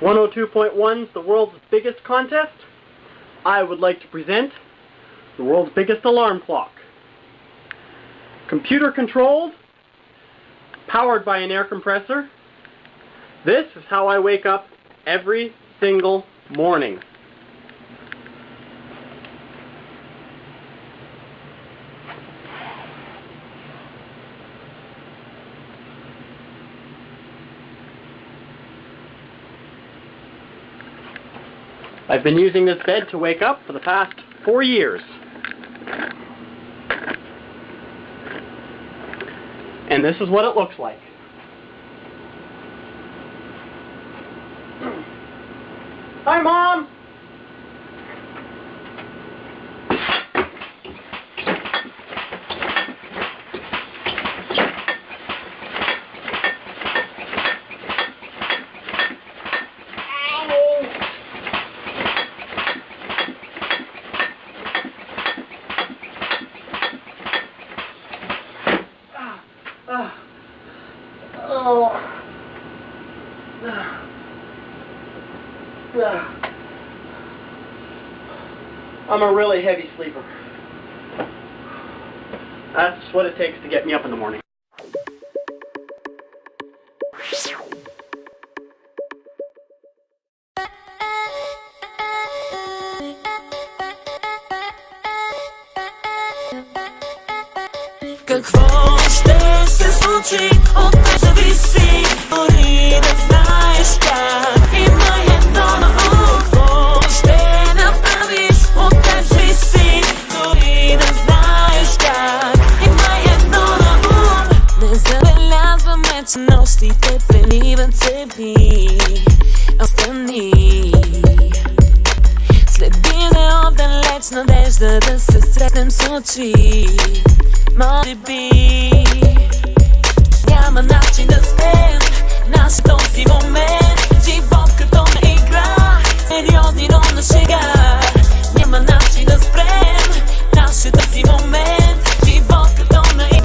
102.1's the world's biggest contest. I would like to present the world's biggest alarm clock. Computer controlled, powered by an air compressor. This is how I wake up every single morning. I've been using this bed to wake up for the past 4 years. And this is what it looks like. Hi, Mom! I'm a really heavy sleeper. That's what it takes to get me up in the morning. Какво ще се случи, от теб зависи, дори да знаеш как. Има едно на ум, какво ще направиш, от теб зависи, дори да знаеш как. Има едно на ум, не забелязваме, че нощите преливат се ви. Остани, следи ме отдалеч, надежда да се срещнем с очи. Може би няма начин да спрем наш този момент. Живот като на игра, сериозни, но на шега. Няма начин да спрем нашия този момент.